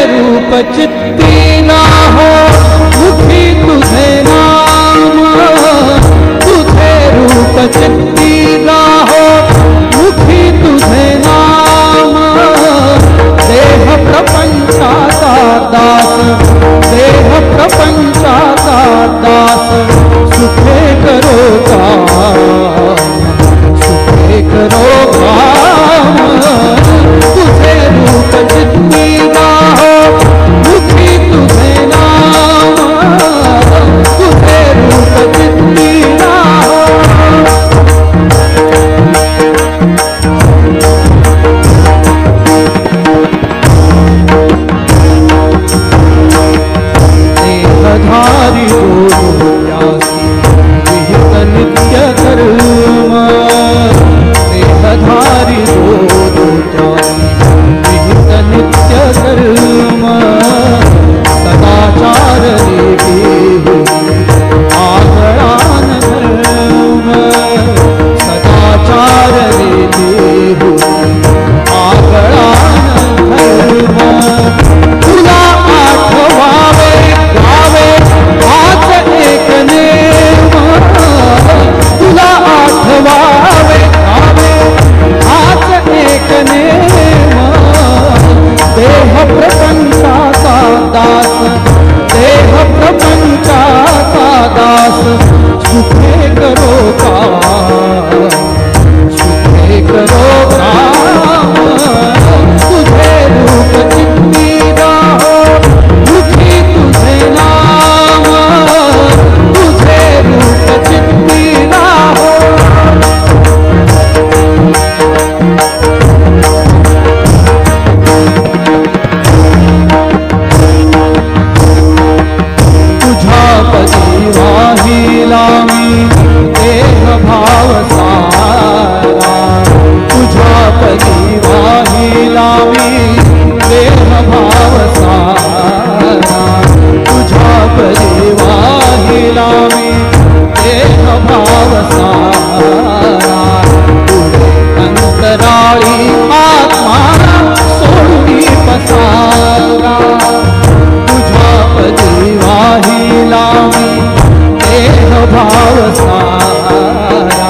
रूप चित्ती ना हो मुखी तुझे नाम, तुझे रूप चित्ती ना हो मुखी तुझे नाम। देह प्रपंचाचा दास, देह प्रपंचाचा दास, सुखे करो काम, सुखे करो काम। तुझे रूप चित्ती ना हो मुखी तुझे नाम, तुझे रूप चित्ती ना हो। देहधारी हो प्यासी विहित नित्य कर्म, देहधारी हो प्यासी विहित नित्य कर्म। सदाचार देवी आगळान धर्म, सदाचार देवी आगळान धर्म। तुला आठवावे गावे हाच एक नेम, तुला आठवावे गावे हाच एक नेम। देह प्रपंचाचा दास, देह प्रपंचाचा दास, सुखे करो काम, सुखे करो काम। तुझे रूप चित्ती ना हो मुखी तुझे नाम, तुझे रूप चित्ती ना हो। तुझ्या पदी वाही लावी देह भाव सारा, तुझ्या पदी वाही लावी देह भाव सारा, तुझ्या पदी वाही लावी देह भाव सारा। पुढे अंतराळी आत्मा सोडून पसारा, तुझ्या पदी वाही लावी देह भाव सारा।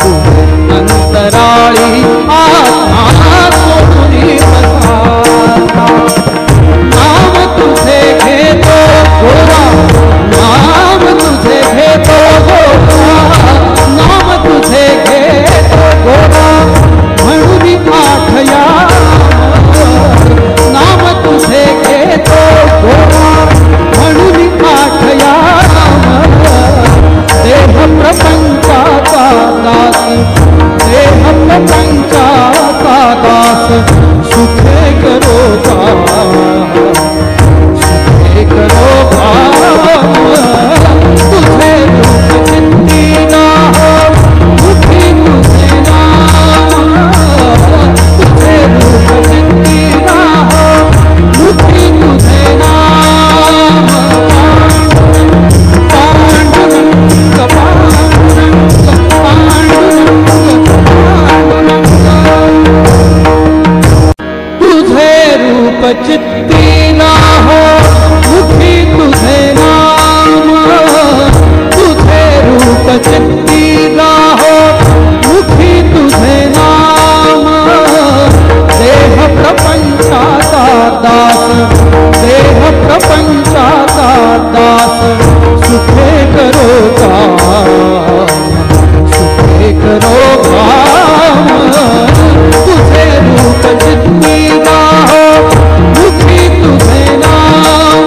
पुढे अंतराळी आत्मा सोडून पसारा। नाम तुझे घेतो गोरा, नाम तुझे घेतो गोरा, नाम तुझे घेतो गोरा, म्हणून आठया नाम तुझे घेतो गोरा, म्हणून आठया। देह प्रपंचाचा दास, देह प्रपंचाचा दास, सुखे करो काम, सुखे करो काम। तुझे रूप चित्ती ना हो मुखी तुझे नाम, तुझे रूप चित्ती ना हो मुखी तुझे नाम। पांडुरंग पांडुरंग पांडुरंग पांडुरंग। तुझे रूप चित्ती ना हो मुखी तुझे नाम, तुझे रूप चित्ती ना हो मुखी तुझे नाम। देह प्रपंचाचा दास, देह प्रपंचाचा दास, सुखे करो काम, सुखे करो काम। तुझे रूप चित्ती ना हो मुखी तुझे नाम,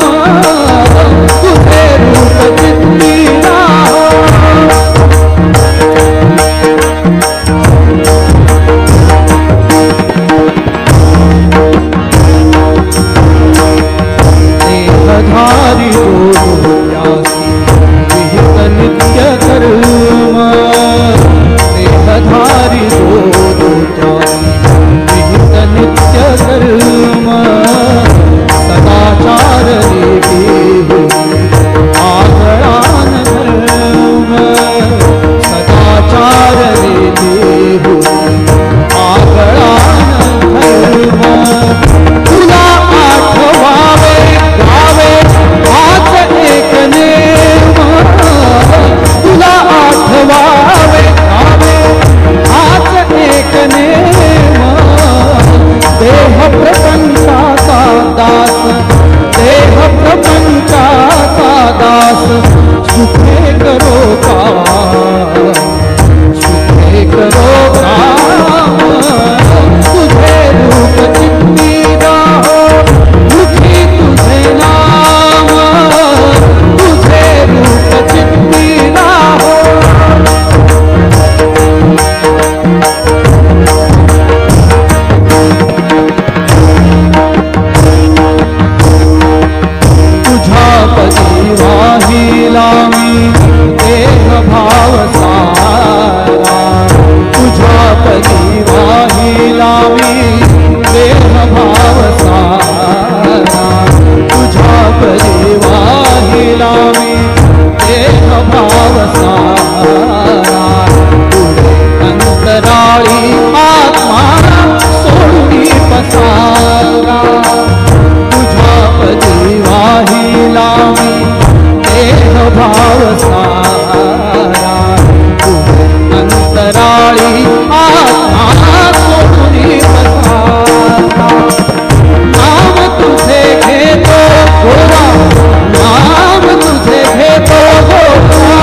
सुखे करो काम, सुखे करो काम। तुझे रूप चित्ती राहो, मुखी तुझे नाम, तुझे रूप चित्ती राहो। तुझा पदी वाही लावी देह भाव सारा, तुझा पदी वाही लावी देह भाव सारा, तुझा पदी वाही लावी देह भाव सारा। पुढे अंतराळी आत्मा सोडून पसारा, तुझा पदी वाही लावी देह भाव सारा। पुढे अंतराळी आत्मा सोडून पसारा। नाम तुझे घेतो गोरा, नाम तुझे घेतो गोरा,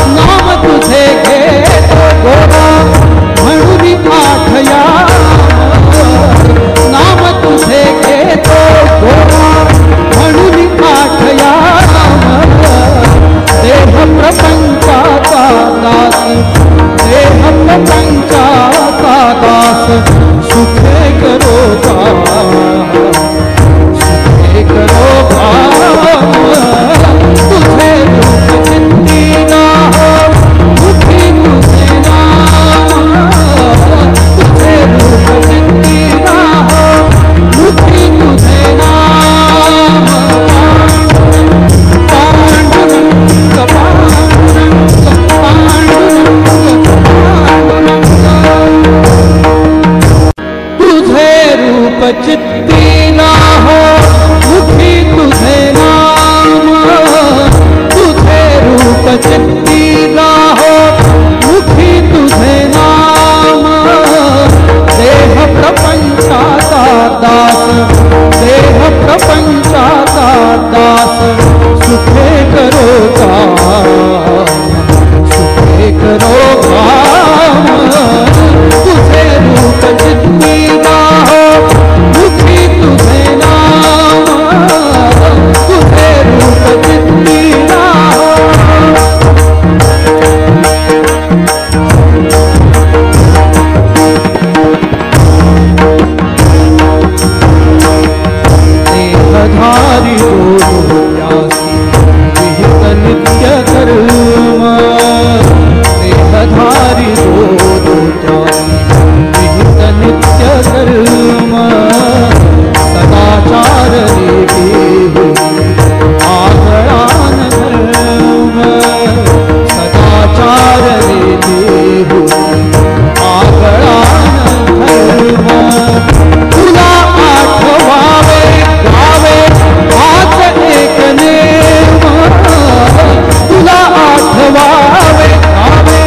नाम तुझे घेतो गोरा, म्हणून आठया नाम तुझे घेतो गोरा, म्हणून आठया देह प्रपंचाचा दास, देह प्रपंचाचा दास। सुखे करो काम, सुखे करो काम। तुझे रूप चित्ती राहो, मुखी तुझे नाम, तुझे रूप चित्ती राहो, मुखी तुझे नाम। पांडुरंग पांडुरंग पांडुरंग पांडुरंग। तुझे रूप चित्ती राहो, मुखी तुझे नाम, तुझे रूप चित्ती राहो, मुखी तुझे नाम। देह प्रपंचाचा दास, देह प्रपंचाचा दास। सुखे करो काम, सुखे करो काम। तुझे रूप चित्ती राहो, मुखी तुझे नाम, तुझे रूप चित्ती राहो। देहधारी बोलो प्यासी विहित नित्य कर्म, देहधारी बोलो प्यासी विहित नित्य कर्म। सदाचार देवी आगळान धर्म, सदाचार देवी आगळान धर्म। तुला आठवावे गावे हाच एक नेम, तुला आठवावे गावे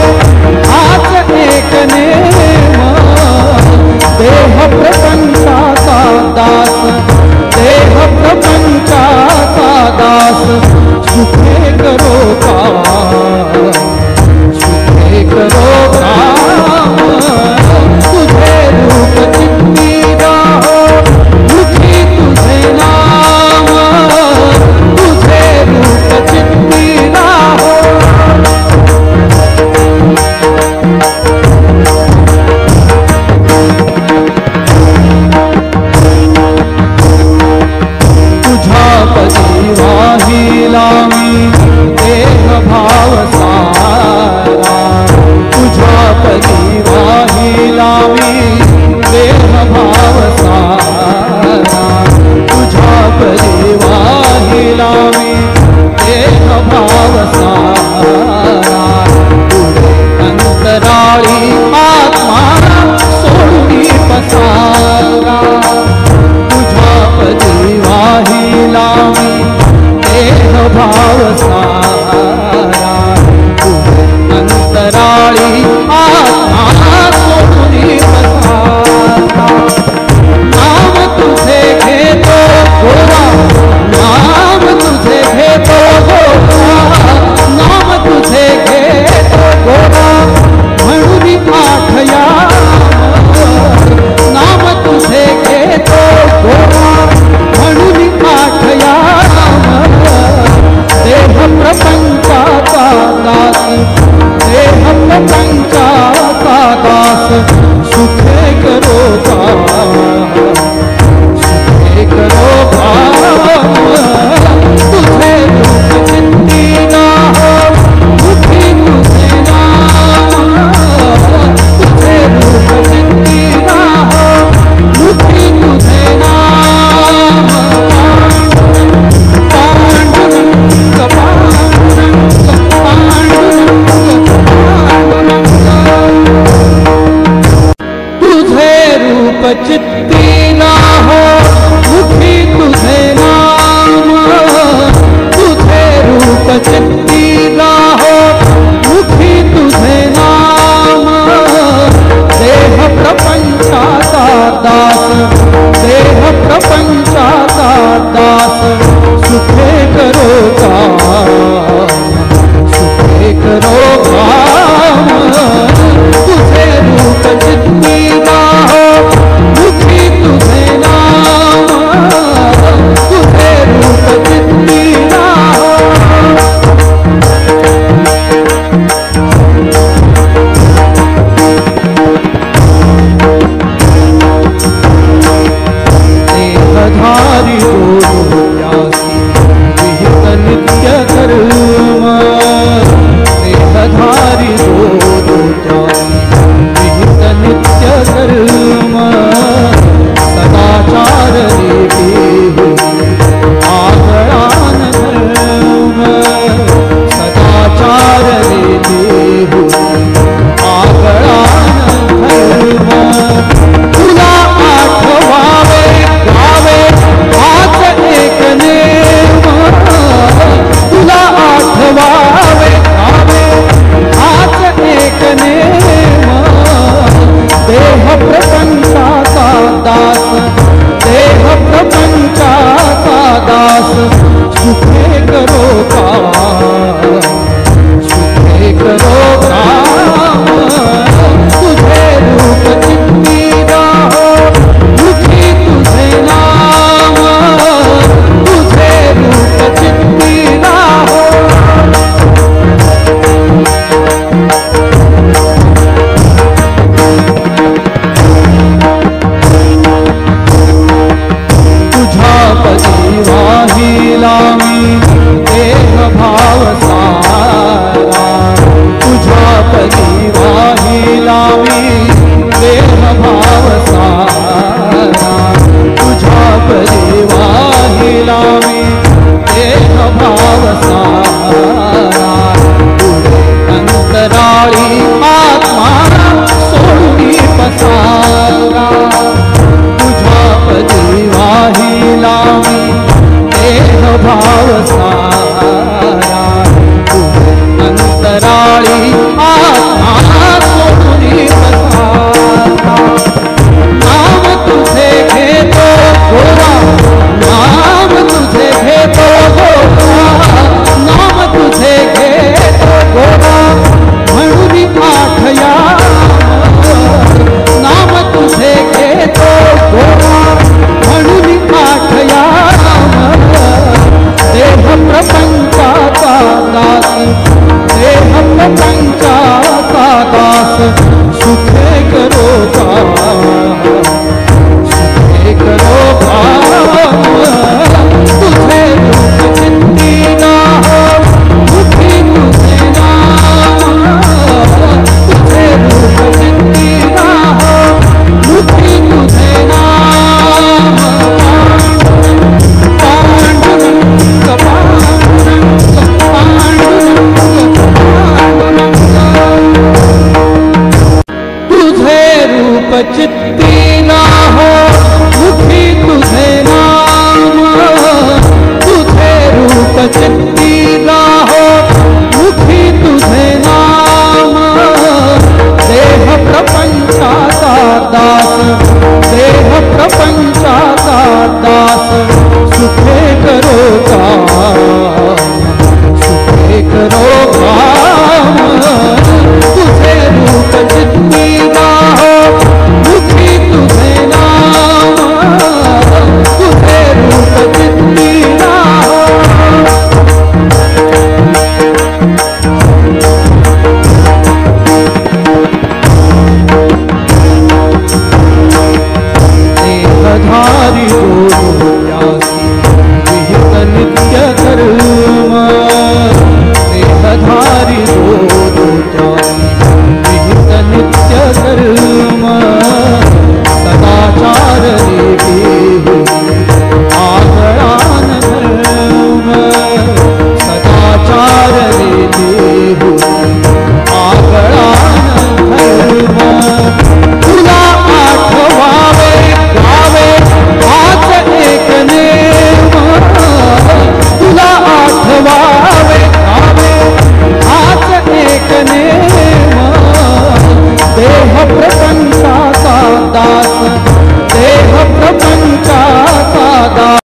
हाच एक नेम। देह प्रपंचाचा दास, देह प्रपंचाचा दास। सुखे करो काम, सुखे करो